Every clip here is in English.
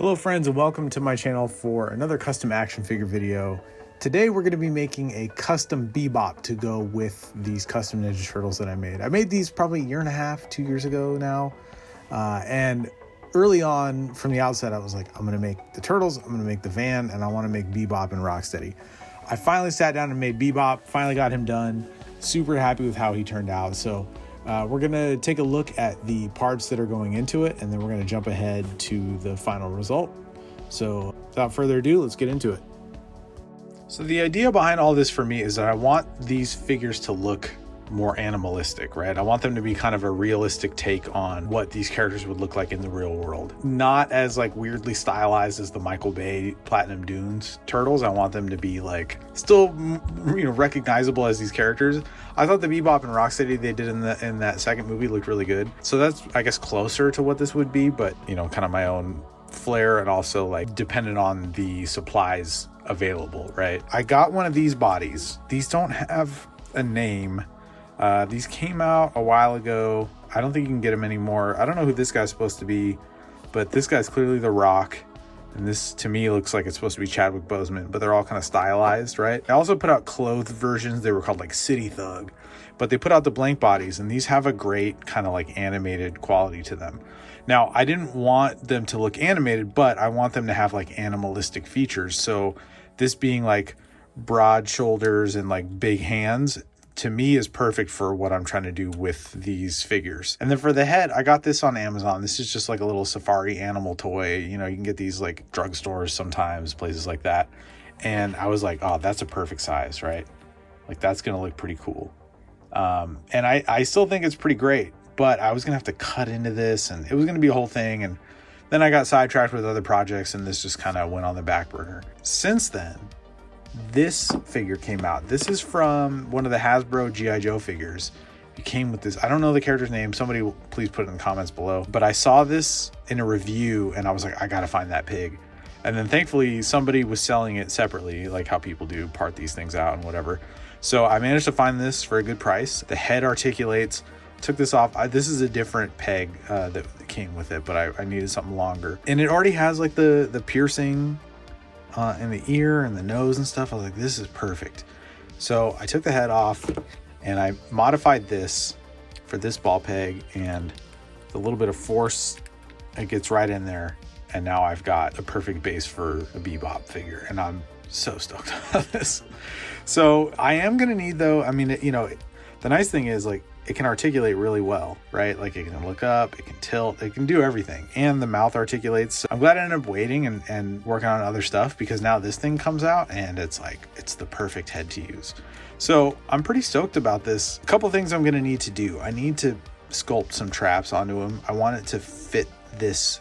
Hello friends, and welcome to my channel for another custom action figure video. Today we're going to be making a custom BEBOP to go with these custom Ninja Turtles that I made. I made these probably a year and a half, 2 years ago now. And early on from the outset, I was like, I'm going to make the Turtles, I'm going to make the van, and I want to make BEBOP and Rocksteady. I finally sat down and made BEBOP, finally got him done. Super happy with how he turned out. So we're going to take a look at the parts that are going into it, and then we're going to jump ahead to the final result. So without further ado, let's get into it. So the idea behind all this for me is that I want these figures to look more animalistic, right? I want them to be kind of a realistic take on what these characters would look like in the real world. Not as like weirdly stylized as the Michael Bay Platinum Dunes Turtles. I want them to be like still, recognizable as these characters. I thought the BEBOP and Rocksteady they did in that second movie looked really good. So that's, I guess, closer to what this would be, but kind of my own flair and also like dependent on the supplies available, right? I got one of these bodies. These don't have a name. These came out a while ago. I don't think you can get them anymore. I don't know who this guy's supposed to be, but this guy's clearly The Rock. And this, to me, looks like it's supposed to be Chadwick Boseman, but they're all kind of stylized, right? I also put out clothed versions. They were called like City Thug, but they put out the blank bodies, and these have a great kind of like animated quality to them. Now, I didn't want them to look animated, but I want them to have like animalistic features. So this being like broad shoulders and like big hands, to me is perfect for what I'm trying to do with these figures. And then for the head, I got this on Amazon. This is just like a little safari animal toy. You can get these like drugstores sometimes, places like that. And I was like, oh, that's a perfect size, right? Like that's going to look pretty cool. And I still think it's pretty great, but I was going to have to cut into this and it was going to be a whole thing. And then I got sidetracked with other projects and this just kind of went on the back burner. Since then, this figure came out. This is from one of the Hasbro G.I. Joe figures. It came with this. I don't know the character's name. Somebody please put it in the comments below. But I saw this in a review and I was like, I gotta find that pig. And then thankfully somebody was selling it separately, like how people do, part these things out and whatever. So I managed to find this for a good price. The head articulates. Took this off. This is a different peg that came with it, but I needed something longer. And it already has like the piercing in the ear and the nose and stuff. I was like, this is perfect. So I took the head off and I modified this for this ball peg, and the little bit of force, it gets right in there. And now I've got a perfect base for a BEBOP figure, and I'm so stoked about this. So I am going to need, though, the nice thing is like it can articulate really well, right? Like it can look up, it can tilt, it can do everything. And the mouth articulates. So I'm glad I ended up waiting and working on other stuff, because now this thing comes out and it's like, it's the perfect head to use. So I'm pretty stoked about this. A couple things I'm going to need to do. I need to sculpt some traps onto him. I want it to fit this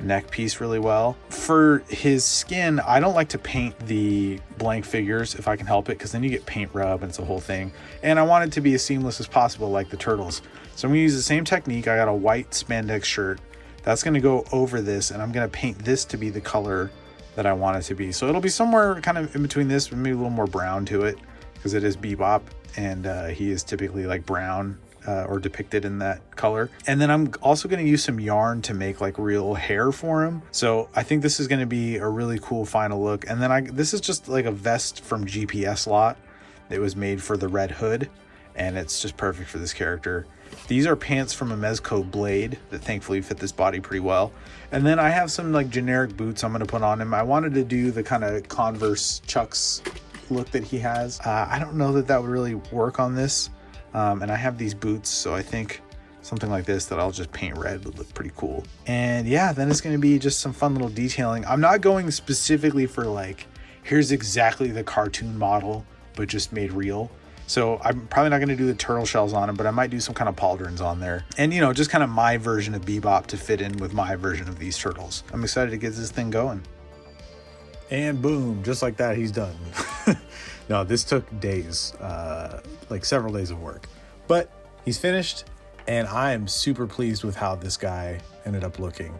neck piece really well. For his skin, I don't like to paint the blank figures if I can help it, because then you get paint rub and it's a whole thing. And I want it to be as seamless as possible, like the Turtles. So I'm gonna use the same technique. I got a white spandex shirt that's gonna go over this, and I'm gonna paint this to be the color that I want it to be. So it'll be somewhere kind of in between this, maybe a little more brown to it, because it is BEBOP and he is typically like brown or depicted in that color. And then I'm also going to use some yarn to make like real hair for him. So I think this is going to be a really cool final look. And then this is just like a vest from GPS Lot. It was made for the Red Hood, and it's just perfect for this character. These are pants from a Mezco blade that thankfully fit this body pretty well. And then I have some like generic boots I'm going to put on him. I wanted to do the kind of Converse Chucks look that he has. I don't know that would really work on this. And I have these boots, so I think something like this that I'll just paint red would look pretty cool. And yeah, then it's going to be just some fun little detailing. I'm not going specifically for like, here's exactly the cartoon model, but just made real. So I'm probably not going to do the turtle shells on him, but I might do some kind of pauldrons on there. And, just kind of my version of BEBOP to fit in with my version of these turtles. I'm excited to get this thing going. And boom, just like that, he's done. No, this took days, like several days of work, but he's finished, and I am super pleased with how this guy ended up looking.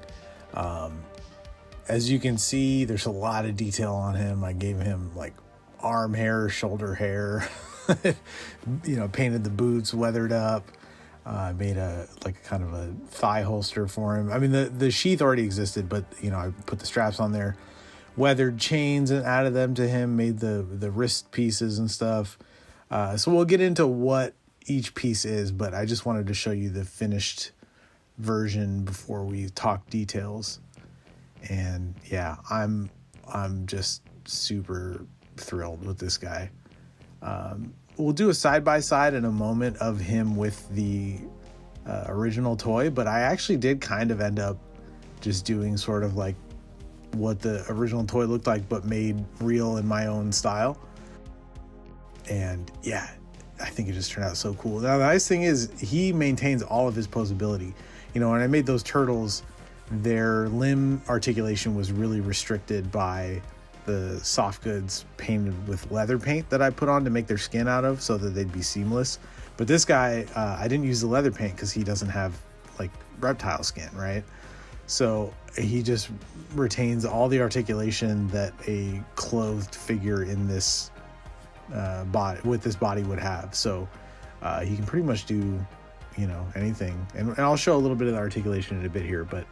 As you can see, there's a lot of detail on him. I gave him like arm hair, shoulder hair, painted the boots, weathered up. I made a kind of a thigh holster for him. I mean, the sheath already existed, but you know, I put the straps on there, weathered chains and added them to him, made the wrist pieces and stuff. So we'll get into what each piece is, but I just wanted to show you the finished version before we talk details. And yeah, I'm just super thrilled with this guy. We'll do a side-by-side in a moment of him with the original toy, but I actually did kind of end up just doing sort of like what the original toy looked like, but made real in my own style. And yeah, I think it just turned out so cool. Now, the nice thing is he maintains all of his posability. You know, when I made those turtles, their limb articulation was really restricted by the soft goods painted with leather paint that I put on to make their skin out of so that they'd be seamless. But this guy, I didn't use the leather paint because he doesn't have like reptile skin, right? So he just retains all the articulation that a clothed figure in this body with this body would have. So he can pretty much do, you know, anything. And I'll show a little bit of the articulation in a bit here, but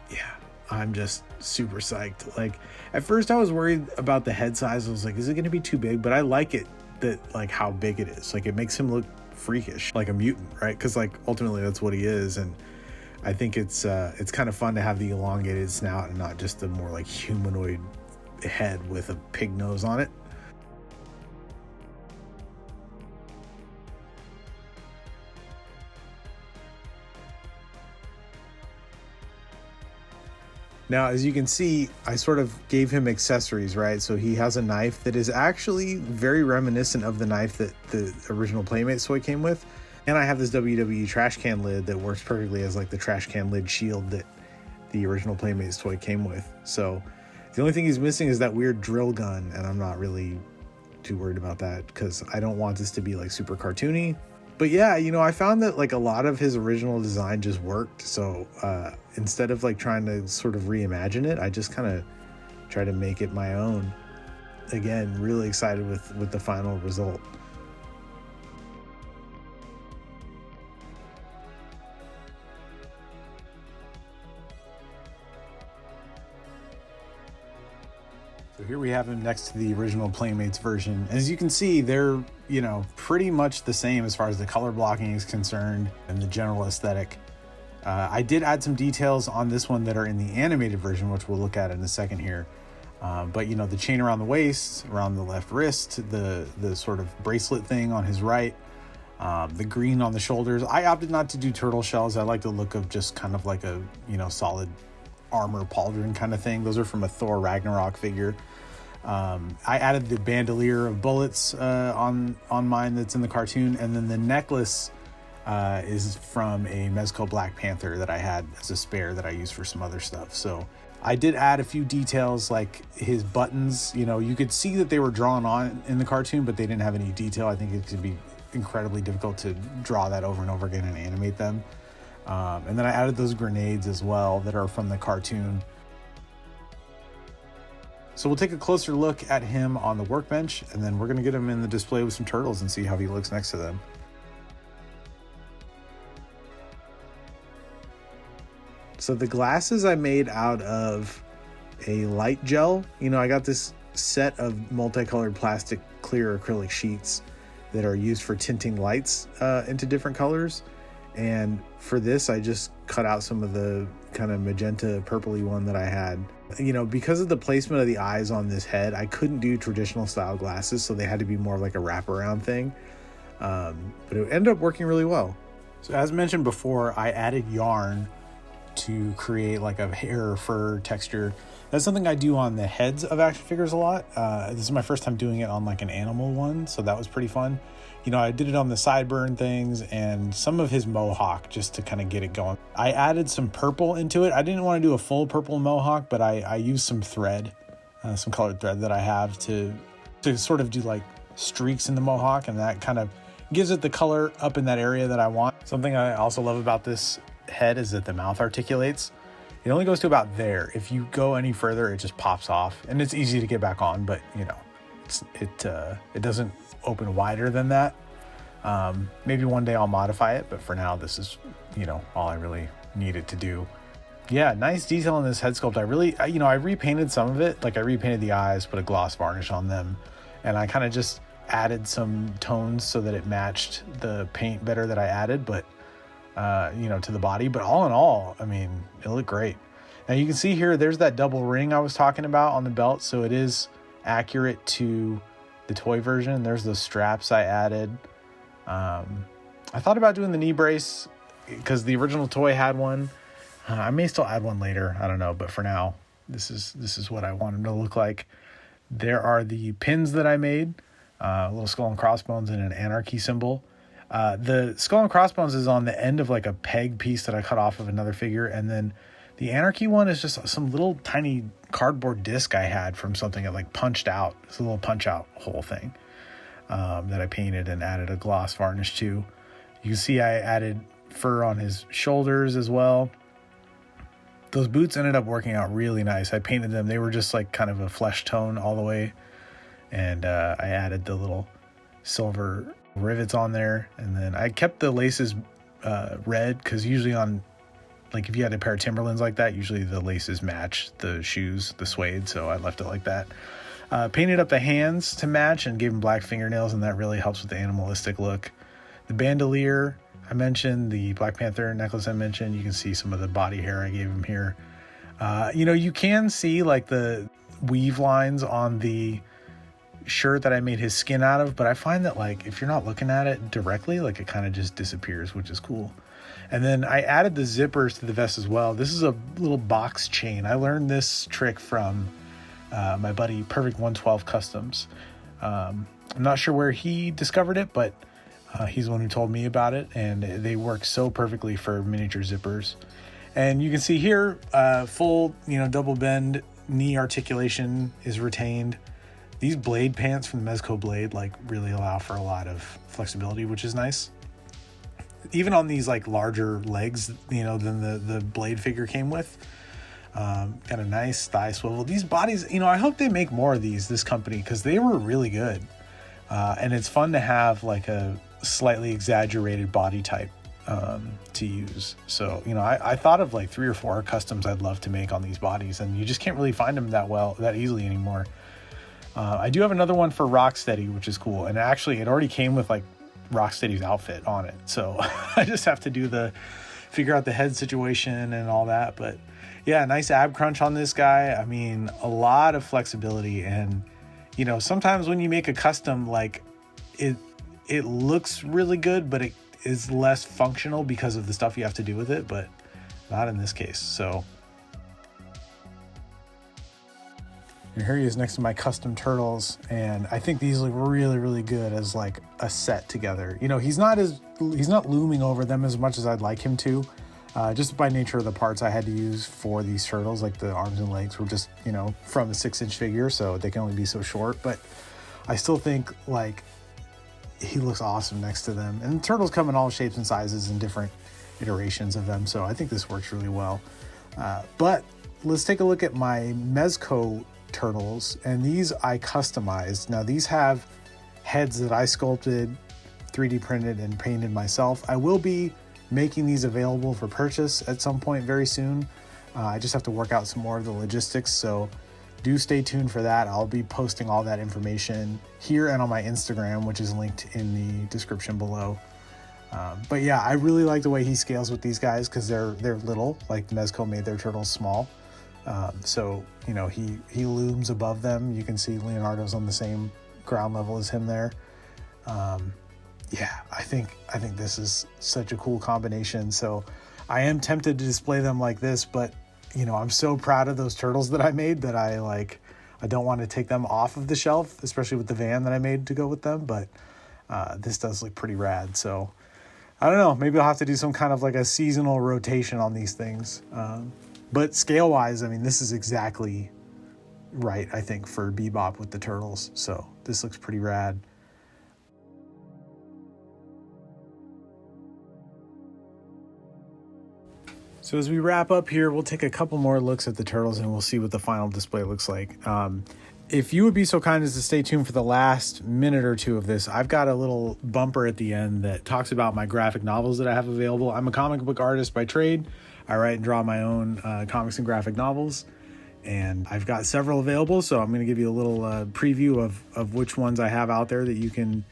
yeah, I'm just super psyched. Like at first I was worried about the head size. I was like, is it going to be too big? But I like it that like how big it is. Like it makes him look freakish, like a mutant, right? Because like ultimately that's what he is. And I think it's kind of fun to have the elongated snout and not just the more like humanoid head with a pig nose on it. Now, as you can see, I sort of gave him accessories, right? So he has a knife that is actually very reminiscent of the knife that the original Playmates toy came with. And I have this WWE trash can lid that works perfectly as like the trash can lid shield that the original Playmates toy came with. So the only thing he's missing is that weird drill gun, and I'm not really too worried about that because I don't want this to be like super cartoony. But yeah, you know, I found that like a lot of his original design just worked. So instead of like trying to sort of reimagine it, I just kind of try to make it my own. Again, really excited with the final result. So here we have him next to the original Playmates version. As you can see, they're, you know, pretty much the same as far as the color blocking is concerned and the general aesthetic. I did add some details on this one that are in the animated version, which we'll look at in a second here. But you know, the chain around the waist, around the left wrist, the sort of bracelet thing on his right, the green on the shoulders. I opted not to do turtle shells. I like the look of just kind of like a, you know, solid armor pauldron kind of thing. Those are from a Thor Ragnarok figure. I added the bandolier of bullets on mine that's in the cartoon, and then the necklace is from a Mezco Black Panther that I had as a spare that I used for some other stuff. So I did add a few details like his buttons. You know, you could see that they were drawn on in the cartoon, but they didn't have any detail. I think it could be incredibly difficult to draw that over and over again and animate them. And then I added those grenades as well that are from the cartoon. So we'll take a closer look at him on the workbench, and then we're going to get him in the display with some turtles and see how he looks next to them. So the glasses I made out of a light gel. You know, I got this set of multicolored plastic clear acrylic sheets that are used for tinting lights into different colors. And for this, I just cut out some of the kind of magenta purpley one that I had. You know, because of the placement of the eyes on this head, I couldn't do traditional style glasses, so they had to be more like a wraparound thing. But it ended up working really well. So as mentioned before, I added yarn to create like a hair or fur texture. That's something I do on the heads of action figures a lot. This is my first time doing it on like an animal one, so that was pretty fun. You know, I did it on the sideburn things and some of his mohawk just to kind of get it going. I added some purple into it. I didn't want to do a full purple mohawk, but I used some thread, some colored thread that I have to sort of do like streaks in the mohawk, and that kind of gives it the color up in that area that I want. Something I also love about this head is that the mouth articulates. It only goes to about there. If you go any further, it just pops off, and it's easy to get back on, but you know, it doesn't open wider than that. Maybe one day I'll modify it, but for now, this is, all I really need it to do. Yeah, nice detail in this head sculpt. I repainted some of it. Like I repainted the eyes, put a gloss varnish on them, and I kind of just added some tones so that it matched the paint better that I added, but to the body. But all in all, I mean, it looked great. Now you can see here, there's that double ring I was talking about on the belt. So it is accurate to the toy version. There's the straps I added. I thought about doing the knee brace because the original toy had one. I may still add one later. I don't know. But for now, this is what I want him to look like. There are the pins that I made, a little skull and crossbones and an anarchy symbol. The skull and crossbones is on the end of like a peg piece that I cut off of another figure. And then the anarchy one is just some little tiny cardboard disc I had from something that like punched out. It's a little punch out hole thing that I painted and added a gloss varnish to. You can see I added fur on his shoulders as well. Those boots ended up working out really nice. I painted them. They were just like kind of a flesh tone all the way. And I added the little silver rivets on there. And then I kept the laces red because usually like if you had a pair of Timberlands like that, usually the laces match the shoes, the suede. So I left it like that. Painted up the hands to match and gave them black fingernails, and that really helps with the animalistic look. The bandolier I mentioned, the Black Panther necklace I mentioned, you can see some of the body hair I gave him here. You can see like the weave lines on the shirt that I made his skin out of, but I find that like if you're not looking at it directly, like it kind of just disappears, which is cool. And then I added the zippers to the vest as well. This is a little box chain. I learned this trick from my buddy Perfect 112 Customs. I'm not sure where he discovered it, but he's the one who told me about it, and they work so perfectly for miniature zippers. And you can see here, full, double bend knee articulation is retained. These blade pants from the Mezco blade like really allow for a lot of flexibility, which is nice. Even on these like larger legs, than the blade figure came with. Got a nice thigh swivel. These bodies, I hope they make more of this company, because they were really good. And it's fun to have like a slightly exaggerated body type to use. So, I thought of like 3 or 4 customs I'd love to make on these bodies, and you just can't really find them that easily anymore. I do have another one for Rocksteady, which is cool. And actually it already came with like Rocksteady's outfit on it. So I just have to figure out the head situation and all that. But yeah, nice ab crunch on this guy. I mean, a lot of flexibility. And, sometimes when you make a custom, like it looks really good, but it is less functional because of the stuff you have to do with it, but not in this case. So and here he is next to my custom turtles, and I think these look really, really good as like a set together. He's not looming over them as much as I'd like him to, just by nature of the parts I had to use for these turtles. Like the arms and legs were just, from a 6-inch figure, so they can only be so short. But I still think like he looks awesome next to them. And the turtles come in all shapes and sizes and different iterations of them, so I think this works really well. But let's take a look at my Mezco turtles, and these I customized. Now these have heads that I sculpted, 3D printed, and painted myself. I will be making these available for purchase at some point very soon. I just have to work out some more of the logistics, so do stay tuned for that. I'll be posting all that information here and on my Instagram, which is linked in the description below. But yeah, I really like the way he scales with these guys, because they're little, like Mezco made their turtles small. So he looms above them. You can see Leonardo's on the same ground level as him there. Yeah, I think this is such a cool combination. So I am tempted to display them like this, but I'm so proud of those turtles that I made that I don't want to take them off of the shelf, especially with the van that I made to go with them. But this does look pretty rad. So I don't know, maybe I'll have to do some kind of like a seasonal rotation on these things. But scale wise, I mean, this is exactly right, I think, for BEBOP with the turtles. So this looks pretty rad. So as we wrap up here, we'll take a couple more looks at the turtles and we'll see what the final display looks like. If you would be so kind as to stay tuned for the last minute or two of this, I've got a little bumper at the end that talks about my graphic novels that I have available. I'm a comic book artist by trade. I write and draw my own comics and graphic novels, and I've got several available. So I'm going to give you a little preview of which ones I have out there that you can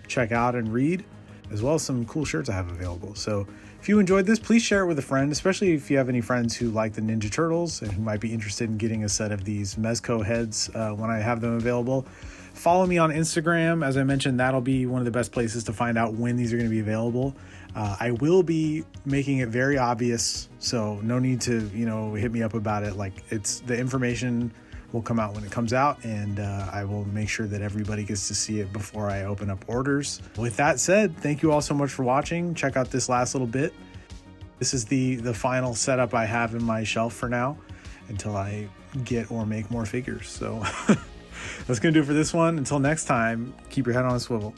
check out and read, as well as some cool shirts I have available. So if you enjoyed this, please share it with a friend, especially if you have any friends who like the Ninja Turtles and who might be interested in getting a set of these Mezco heads when I have them available. Follow me on Instagram. As I mentioned, that'll be one of the best places to find out when these are going to be available. I will be making it very obvious, so no need to, hit me up about it. Like, it's the information will come out when it comes out, and I will make sure that everybody gets to see it before I open up orders. With that said, thank you all so much for watching. Check out this last little bit. This is the final setup I have in my shelf for now until I get or make more figures. So that's gonna do it for this one. Until next time, keep your head on a swivel.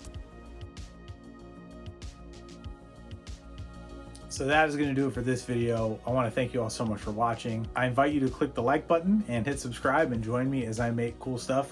So that is going to do it for this video. I want to thank you all so much for watching. I invite you to click the like button and hit subscribe and join me as I make cool stuff.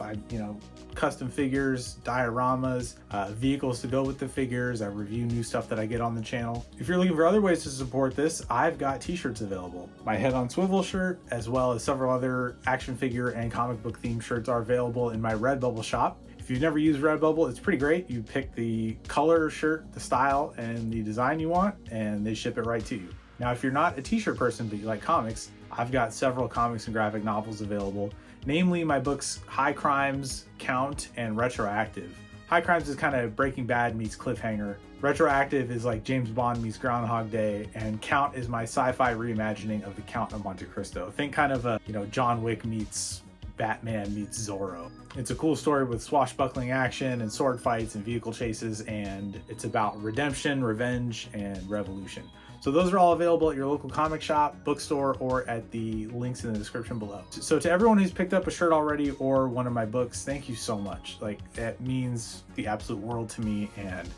Custom figures, dioramas, vehicles to go with the figures. I review new stuff that I get on the channel. If you're looking for other ways to support this, I've got t-shirts available. My Head on Swivel shirt, as well as several other action figure and comic book themed shirts, are available in my Redbubble shop. If you've never used Redbubble, it's pretty great. You pick the color shirt, the style, and the design you want, and they ship it right to you. Now, if you're not a t-shirt person, but you like comics, I've got several comics and graphic novels available, namely my books High Crimes, Count, and Retroactive. High Crimes is kind of Breaking Bad meets Cliffhanger. Retroactive is like James Bond meets Groundhog Day, and Count is my sci-fi reimagining of the Count of Monte Cristo. Think kind of a, John Wick meets Batman meets Zorro. It's a cool story with swashbuckling action and sword fights and vehicle chases, and it's about redemption, revenge, and revolution. So those are all available at your local comic shop, bookstore, or at the links in the description below. So to everyone who's picked up a shirt already or one of my books, thank you so much. Like, that means the absolute world to me, and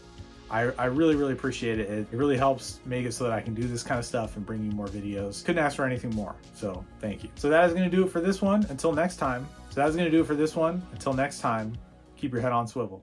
I really, really appreciate it. It really helps make it so that I can do this kind of stuff and bring you more videos. Couldn't ask for anything more, so thank you. So that is going to do it for this one. Until next time. Keep your head on swivel.